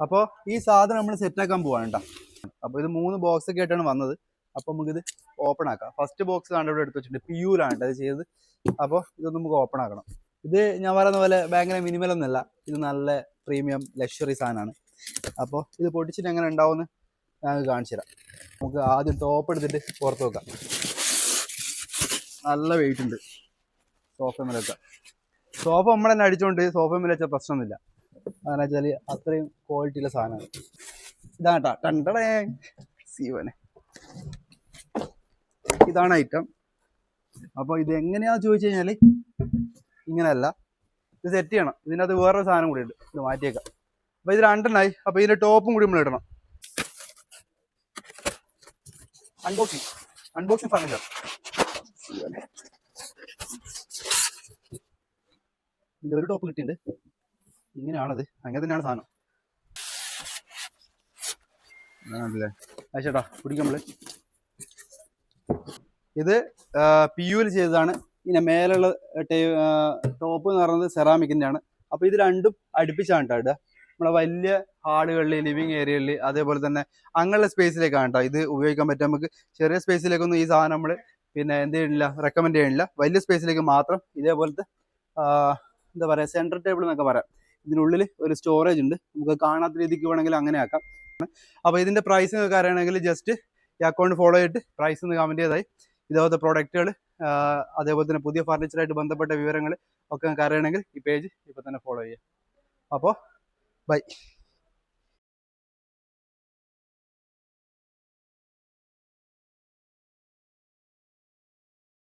അപ്പോൾ ഈ സാധനം നമ്മൾ സെറ്റാക്കാൻ പോവാണ് കേട്ടോ. അപ്പോൾ ഇത് 3 ബോക്സ് ഒക്കെ ആയിട്ടാണ് വന്നത്. അപ്പോൾ നമുക്കിത് ഓപ്പൺ ആക്കാം. ഫസ്റ്റ് ബോക്സ് കണ്ട് ഇവിടെ എടുത്ത് വെച്ചിട്ടുണ്ട്, പിയൂലാണ് അത് ചെയ്തത്. അപ്പോൾ ഇതൊന്ന് നമുക്ക് ഓപ്പൺ ആക്കണം. ഇത് ഞാൻ പറയുന്ന പോലെ ഭയങ്കര മിനിമലൊന്നുമല്ല, ഇത് നല്ല പ്രീമിയം ലക്ഷറി സാധനമാണ്. അപ്പോൾ ഇത് പൊട്ടിച്ചിട്ട് എങ്ങനെ ഉണ്ടാവുമെന്ന് ഞാൻ കാണിച്ചു തരാം. നമുക്ക് ആദ്യം ടോപ്പ് എടുത്തിട്ട് പുറത്ത് വെക്കാം. നല്ല വെയിറ്റ് ഉണ്ട് സോഫ മേലൊക്കെ. സോഫ നമ്മൾ തന്നെ അടിച്ചുകൊണ്ട് സോഫ മേലെ വെച്ചാൽ പ്രശ്നമൊന്നുമില്ല. അങ്ങനെ വെച്ചാൽ അത്രയും ക്വാളിറ്റിയുള്ള സാധനമാണ്. ഇതാണ് കേട്ടോ കണ്ടടേ സീവനെ, ഇതാണ് ഐറ്റം. അപ്പോൾ ഇത് എങ്ങനെയാണെന്ന് ചോദിച്ചു കഴിഞ്ഞാൽ ഇങ്ങനെയല്ല, ഇത് സെറ്റ് ചെയ്യണം. ഇതിനകത്ത് വേറൊരു സാധനം കൂടി ഉണ്ട്, ഇത് മാറ്റിയേക്കാം. അപ്പോൾ ഇത് 2 അപ്പോൾ ഇതിൻ്റെ ടോപ്പും കൂടി നമ്മൾ ഇടണം. Unboxing furniture. ഇതിൻ്റെ ഒരു ടോപ്പ് കിട്ടിയിട്ടുണ്ട്. ഇങ്ങനെയാണത്, അങ്ങനെ തന്നെയാണ് സാധനം. ആണല്ലേ ചേട്ടാ പിടിക്കും നമ്മൾ. ഇത് പിയുവിൽ ചെയ്തതാണ്. ഇതിൻ്റെ മേലുള്ള ടോപ്പ് എന്ന് പറയുന്നത് സെറാമിക്കിൻ്റെയാണ്. അപ്പോൾ ഇത് രണ്ടും അടുപ്പിച്ചാണ് കേട്ടോ ഇടുക. നമ്മളെ വലിയ ഹാളുകളിൽ, ലിവിങ് ഏരിയകളിൽ, അതേപോലെ തന്നെ അങ്ങനെയുള്ള സ്പേസിലേക്കാണ് കേട്ടോ ഇത് ഉപയോഗിക്കാൻ പറ്റും. നമുക്ക് ചെറിയ സ്പേസിലേക്കൊന്നും ഈ സാധനം നമ്മൾ എന്ത് ചെയ്യണില്ല, റെക്കമെൻഡ് ചെയ്യണില്ല. വലിയ സ്പേസിലേക്ക് മാത്രം ഇതേപോലത്തെ എന്താ പറയുക, സെൻറ്റർ ടേബിൾ എന്നൊക്കെ പറയാം. ഇതിനുള്ളിൽ ഒരു സ്റ്റോറേജ് ഉണ്ട്, നമുക്ക് കാണാത്ത രീതിക്ക് വേണമെങ്കിൽ അങ്ങനെ ആക്കാം. അപ്പോൾ ഇതിൻ്റെ പ്രൈസിംഗ് ഒക്കെ അറിയണമെങ്കിൽ ജസ്റ്റ് ഈ അക്കൗണ്ട് ഫോളോ ചെയ്തിട്ട് പ്രൈസ് ഒന്ന് കമൻറ്റ് ചെയ്തായി. ഇതേപോലത്തെ പ്രോഡക്റ്റുകൾ, അതേപോലെ തന്നെ പുതിയ ഫർണിച്ചറായിട്ട് ബന്ധപ്പെട്ട വിവരങ്ങൾ ഒക്കെ നിങ്ങൾക്ക് അറിയണമെങ്കിൽ ഈ പേജ് ഇപ്പോൾ തന്നെ ഫോളോ ചെയ്യുക. അപ്പോൾ ബൈ.